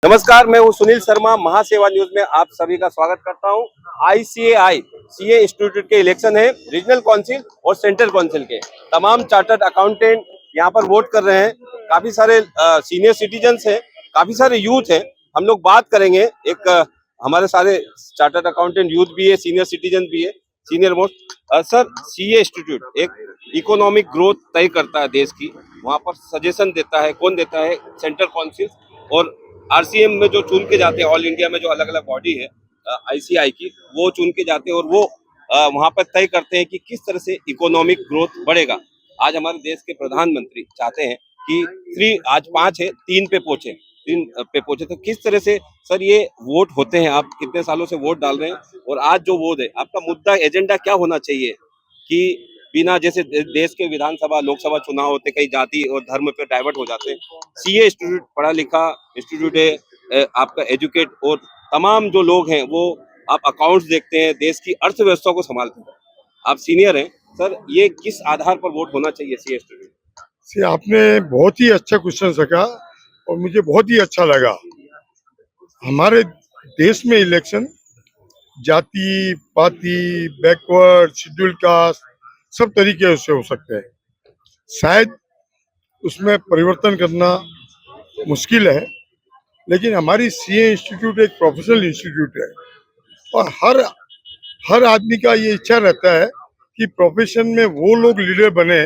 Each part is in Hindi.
नमस्कार, मैं हूं सुनील शर्मा। महासेवा न्यूज में आप सभी का स्वागत करता हूं। आईसीएआई सीए इंस्टीट्यूट के इलेक्शन है, रीजनल काउंसिल और सेंट्रल काउंसिल के। तमाम चार्टर्ड अकाउंटेंट यहां पर वोट कर रहे हैं। काफी सारे सीनियर सिटीजन्स हैं, काफी सारे यूथ हैं। हम लोग बात करेंगे। हमारे सारे चार्टर्ड अकाउंटेंट यूथ भी है, सीनियर सिटीजन भी है, senior most. Sir, CA institute एक इकोनॉमिक ग्रोथ तय करता है देश की। वहां पर सजेशन देता है। कौन देता है? सेंट्रल काउंसिल और आरसीएम में जो चुन के जाते हैं, ऑल इंडिया में जो अलग अलग बॉडी है आईसीआई की, वो चुन के जाते हैं और वो वहां पर तय करते हैं कि किस तरह से इकोनॉमिक ग्रोथ बढ़ेगा। आज हमारे देश के प्रधानमंत्री चाहते हैं कि आज 5 है, 3 पे पहुंचे तो किस तरह से सर ये वोट होते हैं? आप कितने सालों से वोट डाल रहे हैं और आज जो वोट है, आपका मुद्दा एजेंडा क्या होना चाहिए कि बिना जैसे देश के विधानसभा लोकसभा चुनाव होते कई जाति और धर्म पे डाइवर्ट हो जाते हैं। सीए इंस्टीट्यूट पढ़ा लिखा इंस्टीट्यूट है, आपका एजुकेट और तमाम जो लोग हैं वो आप अकाउंट्स देखते हैं, देश की अर्थव्यवस्था को संभालते हैं। आप सीनियर हैं सर, ये किस आधार पर वोट होना चाहिए सीए इंस्टीट्यूट? से आपने बहुत ही अच्छा क्वेश्चन रखा और मुझे बहुत ही अच्छा लगा। हमारे देश में इलेक्शन जाति पाति बैकवर्ड शेड्यूल कास्ट सब तरीके से हो सकते हैं। शायद उसमें परिवर्तन करना मुश्किल है, लेकिन हमारी सीए इंस्टीट्यूट एक प्रोफेशनल इंस्टीट्यूट है और हर हर आदमी का ये इच्छा रहता है कि प्रोफेशन में वो लोग लीडर बने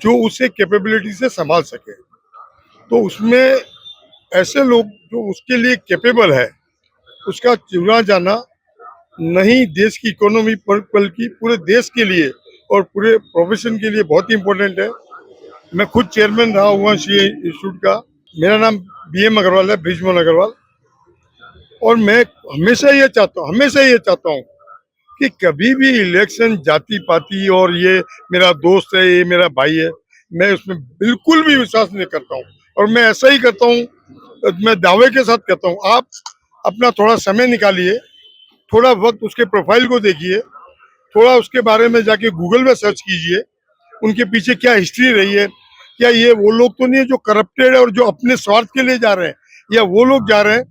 जो उसे कैपेबिलिटी से संभाल सके। तो उसमें ऐसे लोग जो उसके लिए कैपेबल है, उसका चुना जाना नहीं देश की इकोनॉमी पर बल्कि पूरे देश के लिए और पूरे प्रोफेशन के लिए बहुत ही इम्पोर्टेंट है। मैं खुद चेयरमैन रहा हुआ सीए इंस्टीट्यूट का। मेरा नाम बीएम अग्रवाल है, ब्रिजमोहन अग्रवाल। और मैं हमेशा ये चाहता हूँ कि कभी भी इलेक्शन जाति पाति और ये मेरा दोस्त है, ये मेरा भाई है, मैं उसमें बिल्कुल भी विश्वास नहीं करता हूँ। और मैं ऐसा ही करता हूँ, मैं दावे के साथ कहता हूँ। आप अपना थोड़ा समय निकालिए, थोड़ा वक्त उसके प्रोफाइल को देखिए, थोड़ा उसके बारे में जाके गूगल में सर्च कीजिए, उनके पीछे क्या हिस्ट्री रही है। क्या ये वो लोग तो नहीं है जो करप्टेड है और जो अपने स्वार्थ के लिए जा रहे हैं, या वो लोग जा रहे हैं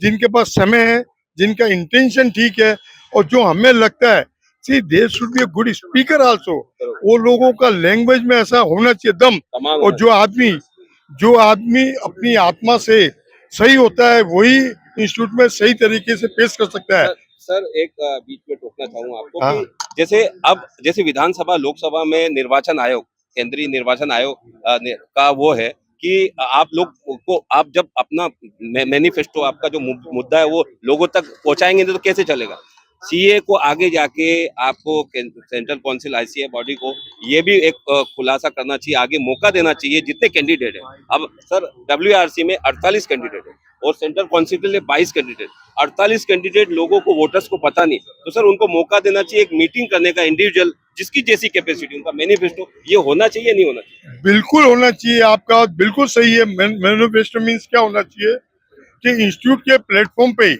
जिनके पास समय है, जिनका इंटेंशन ठीक है। और जो हमें लगता है see there should be a good speaker also, वो लोगों का लैंग्वेज में ऐसा होना चाहिए दम। और जो आदमी अपनी आत्मा से सही होता है वही इंस्टीट्यूट में सही तरीके से पेश कर सकता है। सर एक बीच में टोकना चाहूंगा आपको हाँ। कि जैसे विधानसभा लोकसभा में निर्वाचन आयोग, केंद्रीय निर्वाचन आयोग का वो है कि आप लोग को आप जब अपना मैनिफेस्टो, आपका जो मुद्दा है वो लोगों तक पहुंचाएंगे तो कैसे चलेगा? सीए को आगे जाके आपको सेंट्रल काउंसिल आईसीए बॉडी को ये भी एक खुलासा करना चाहिए, आगे मौका देना चाहिए जितने कैंडिडेट है। अब सर डब्ल्यूआरसी में 48 कैंडिडेट है और सेंट्रल काउंसिल के लिए 22 कैंडिडेट। 48 कैंडिडेट लोगों को, वोटर्स को पता नहीं, तो सर उनको मौका देना चाहिए एक मीटिंग करने का, इंडिविजुअल जिसकी जैसी कैपेसिटी, उनका मैनिफेस्टो ये होना चाहिए, नहीं होना चाहिए? बिल्कुल होना चाहिए। आपका बिल्कुल सही है। मैनिफेस्टो मीन्स क्या होना चाहिए कि इंस्टीट्यूट के प्लेटफॉर्म पे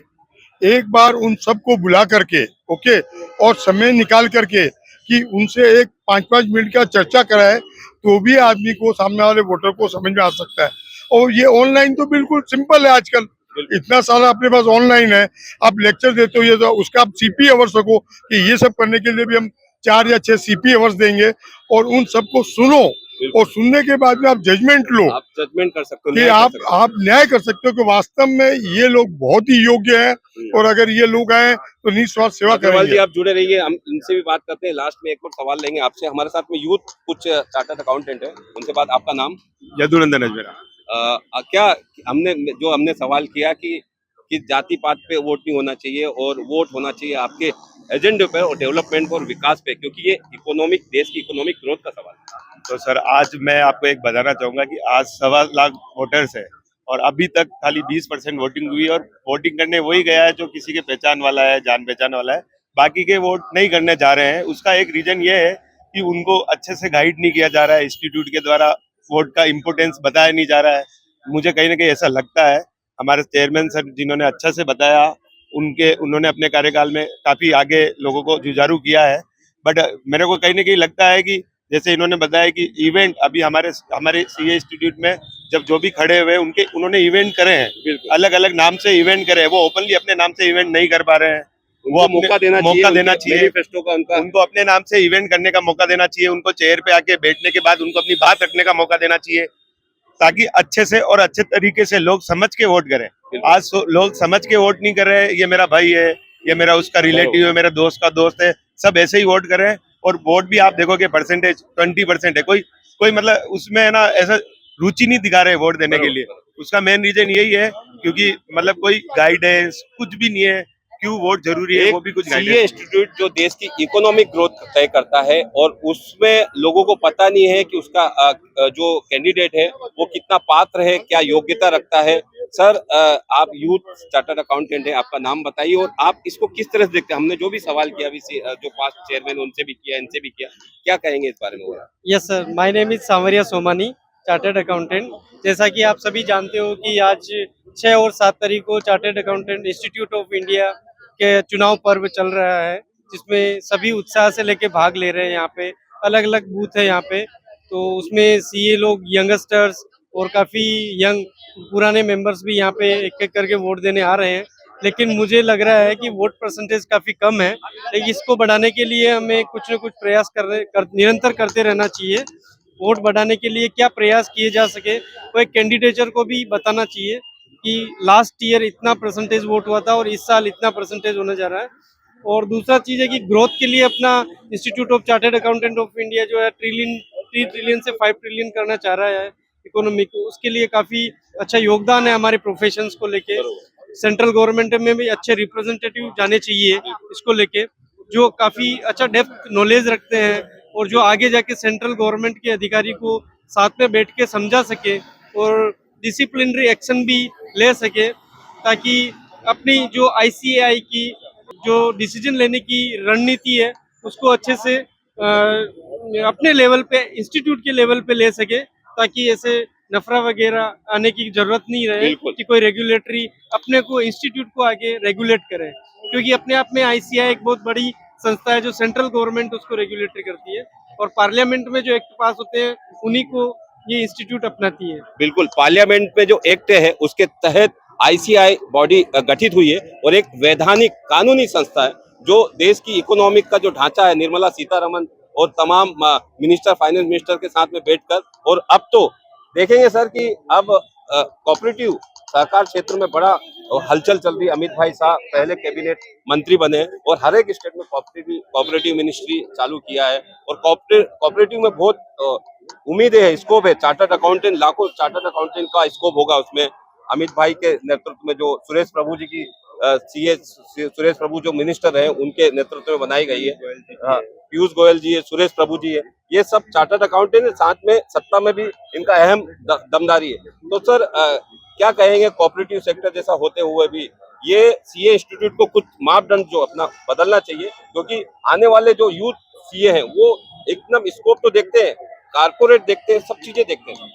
एक बार उन सबको बुला करके, ओके, और समय निकाल करके कि उनसे एक 5-5 मिनट का चर्चा कराए, तो भी आदमी को, सामने वाले वोटर को समझ में आ सकता है। और ये ऑनलाइन तो बिल्कुल सिंपल है आजकल, इतना सारा अपने पास ऑनलाइन है। आप लेक्चर देते हो, ये तो उसका आप सीपी अवर्स रखो कि ये सब करने के लिए भी हम 4 या 6 सीपी अवर्स देंगे, और उन सबको सुनो और सुनने के बाद में आप जजमेंट लो। आप जजमेंट कर सकते हो कि आप न्याय कर सकते हो कि वास्तव में ये लोग बहुत ही योग्य हैं और अगर ये लोग आए तो निस्वार्थ सेवा करेंगे। जी आप जुड़े रहिए, हम इनसे भी बात करते हैं। लास्ट में एक और सवाल लेंगे आपसे। हमारे साथ में यूथ कुछ चार्टर्ड अकाउंटेंट है, उनसे बात। आपका नाम? यदुनंदन अजमेरा। क्या हमने सवाल किया कि जाति पात पे वोट नहीं होना चाहिए और वोट होना चाहिए आपके एजेंडे पे और डेवलपमेंट और विकास पे, क्योंकि ये देश की इकोनॉमिक ग्रोथ का सवाल है। तो सर आज मैं आपको एक बताना चाहूंगा कि आज 1.25 लाख वोटर्स है और अभी तक खाली 20% वोटिंग हुई और वोटिंग करने वही गया है जो किसी के पहचान वाला है, जान पहचान वाला है। बाकी के वोट नहीं करने जा रहे हैं। उसका एक रीजन ये है कि उनको अच्छे से गाइड नहीं किया जा रहा है, इंस्टीट्यूट के द्वारा वोट का इम्पोर्टेंस बताया नहीं जा रहा है। मुझे कहीं ना कहीं ऐसा लगता है। हमारे चेयरमैन सर जिन्होंने अच्छा से बताया, उन्होंने अपने कार्यकाल में काफी आगे लोगों को जुझारू किया है। बट मेरे को कहीं ना कहीं लगता है कि जैसे इन्होंने बताया कि इवेंट अभी हमारे सीए इंस्टीट्यूट में जब जो भी खड़े हुए उनके उन्होंने इवेंट करे हैं, अलग अलग नाम से इवेंट करे हैं, वो ओपनली अपने नाम से इवेंट नहीं कर पा रहे हैं। वो उनको मौका देना चाहिए मैनिफेस्टो का उनको अपने नाम से इवेंट करने का मौका देना चाहिए, उनको चेयर पे आके बैठने के बाद उनको अपनी बात रखने का मौका देना चाहिए, ताकि अच्छे से और अच्छे तरीके से लोग समझ के वोट करें। आज लोग समझ के वोट नहीं कर रहे हैं, ये मेरा भाई है, ये मेरा उसका रिलेटिव है, मेरा दोस्त का दोस्त है, सब ऐसे ही वोट कर रहे हैं। और वोट भी आप देखोगे परसेंटेज 20% है, कोई मतलब उसमें है ना ऐसा रुचि नहीं दिखा रहे वोट देने के लिए। उसका मेन रीजन यही है क्योंकि मतलब कोई गाइडेंस कुछ भी नहीं है, क्यों वोट जरूरी है वो भी कुछ सीए इंस्टीट्यूट जो देश की इकोनॉमिक ग्रोथ तय करता है और उसमें लोगों को पता नहीं है कि उसका जो कैंडिडेट है वो कितना पात्र है, क्या योग्यता रखता है। सर आप यूथ चार्टर्ड अकाउंटेंट है, आपका नाम बताइए और आप इसको किस तरह से देखते हैं। हमने जो भी सवाल किया अभी जो पास्ट चेयरमैन उनसे भी किया, इनसे भी किया, क्या कहेंगे इस बारे में? Yes sir, my name is Sanwariya Somani, chartered accountant. जैसा कि आप सभी जानते हो कि आज 6 और 7 तारीख को chartered accountant institute of India के चुनाव पर्व चल रहा है, जिसमें सभी उत्साह से लेके भाग ले रहे हैं। यहाँ पे अलग अलग बूथ है यहाँ पे, तो उसमें सीए लोग, यंगस्टर्स और काफ़ी यंग पुराने मेंबर्स भी यहाँ पे एक एक करके वोट देने आ रहे हैं। लेकिन मुझे लग रहा है कि वोट परसेंटेज काफ़ी कम है, लेकिन इसको बढ़ाने के लिए हमें कुछ न कुछ प्रयास निरंतर करते रहना चाहिए। वोट बढ़ाने के लिए क्या प्रयास किए जा सके, वो एक कैंडिडेटर को भी बताना चाहिए कि लास्ट ईयर इतना परसेंटेज वोट हुआ था और इस साल इतना परसेंटेज होने जा रहा है। और दूसरा चीज़ है कि ग्रोथ के लिए अपना institute of chartered accountant of India जो है 3 ट्रिलियन से 5 ट्रिलियन करना चाह रहा है इकोनॉमी को, उसके लिए काफ़ी अच्छा योगदान है हमारे प्रोफेशंस को लेके। सेंट्रल गवर्नमेंट में भी अच्छे रिप्रेजेंटेटिव जाने चाहिए इसको लेके, जो काफ़ी अच्छा डेप्थ नॉलेज रखते हैं और जो आगे जाके सेंट्रल गवर्नमेंट के अधिकारी को साथ में बैठ के समझा सके और डिसिप्लिनरी एक्शन भी ले सके, ताकि अपनी जो आईसीएआई की जो डिसीजन लेने की रणनीति है उसको अच्छे से अपने लेवल पे, इंस्टीट्यूट के लेवल पे ले सके, ताकि ऐसे नफरा वगैरह आने की जरूरत नहीं रहे कि कोई रेगुलेटरी अपने को इंस्टीट्यूट को आगे रेगुलेट करे, क्योंकि अपने आप में आईसीएआई एक बहुत बड़ी संस्था है जो सेंट्रल गवर्नमेंट उसको रेगुलेटरी करती है और पार्लियामेंट में जो एक्ट पास होते हैं उन्हीं को ये इंस्टीट्यूट अपनाती है। बिल्कुल, पार्लियामेंट में जो एक्ट है उसके तहत आईसीएआई बॉडी गठित हुई है और एक वैधानिक कानूनी संस्था है जो देश की इकोनॉमिक का जो ढांचा है, निर्मला सीतारमन और तमाम मिनिस्टर, फाइनेंस मिनिस्टर के साथ में बैठकर, और अब तो देखेंगे सर कि अब कोऑपरेटिव सहकार क्षेत्र में बड़ा हलचल चल रही है। अमित भाई साहब पहले कैबिनेट मंत्री बने और हर एक स्टेट में कोऑपरेटिव मिनिस्ट्री चालू किया है और कोऑपरेटिव में बहुत उम्मीदें है, स्कोप है। चार्टर्ड अकाउंटेंट, लाखों चार्टर्ड अकाउंटेंट का स्कोप होगा उसमें। अमित भाई के नेतृत्व में जो सुरेश प्रभु जी की सीए सुरेश प्रभु जो मिनिस्टर हैं उनके नेतृत्व में बनाई गई है। पीयूष गोयल जी है, सुरेश प्रभु जी है, ये सब चार्टर्ड अकाउंटेंट है, साथ में सत्ता में भी इनका अहम दमदारी है। तो सर क्या कहेंगे, कोऑपरेटिव सेक्टर जैसा होते हुए भी ये सीए इंस्टीट्यूट को कुछ मापदंड जो अपना बदलना चाहिए, क्योंकि आने वाले जो यूथ सीए हैं वो एकदम स्कोप तो देखते हैं, कारपोरेट देखते हैं, सब चीजें देखते हैं।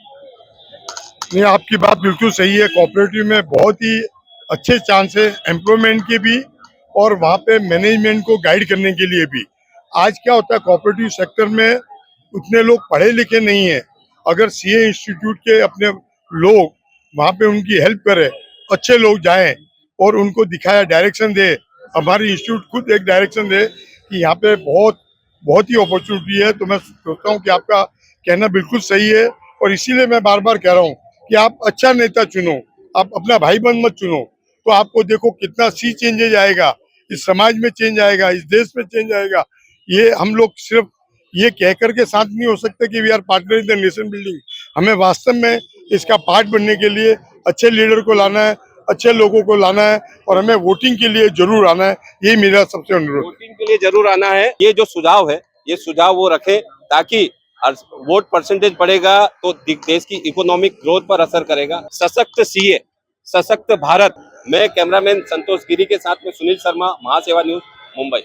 नहीं, आपकी बात बिल्कुल सही है। कोऑपरेटिव में बहुत ही अच्छे चांस है एम्प्लॉयमेंट के भी और वहाँ पे मैनेजमेंट को गाइड करने के लिए भी। आज क्या होता है, कोऑपरेटिव सेक्टर में उतने लोग पढ़े लिखे नहीं है। अगर सीए इंस्टीट्यूट के अपने लोग वहाँ पे उनकी हेल्प करें, अच्छे लोग जाएं और उनको दिखाया, डायरेक्शन दे, हमारी इंस्टीट्यूट खुद एक डायरेक्शन दे कि यहाँ पे बहुत ही अपॉर्चुनिटी है। तो मैं सोचता हूँ कि आपका कहना बिल्कुल सही है और इसीलिए मैं बार बार कह रहा हूँ कि आप अच्छा नेता चुनो, आप अपना भाई बंद मत चुनो। तो आपको देखो कितना चेंजेज आएगा, इस समाज में चेंज आएगा, इस देश में चेंज आएगा। ये हम लोग सिर्फ ये कह करके साथ नहीं हो सकते कि we are partner in the nation building. हमें वास्तव में इसका पार्ट बनने के लिए अच्छे लीडर को लाना है, अच्छे लोगों को लाना है और हमें वोटिंग के लिए जरूर आना है। यही मेरा सबसे अनुरोध। वोटिंग के लिए जरूर आना है। ये जो सुझाव है, ये सुझाव वो रखें ताकि वोट परसेंटेज बढ़ेगा तो देश की इकोनॉमिक ग्रोथ पर असर करेगा। सशक्त सीए, सशक्त भारत। मैं कैमरामैन संतोष गिरी के साथ में सुनील शर्मा, महासेवा न्यूज, मुंबई।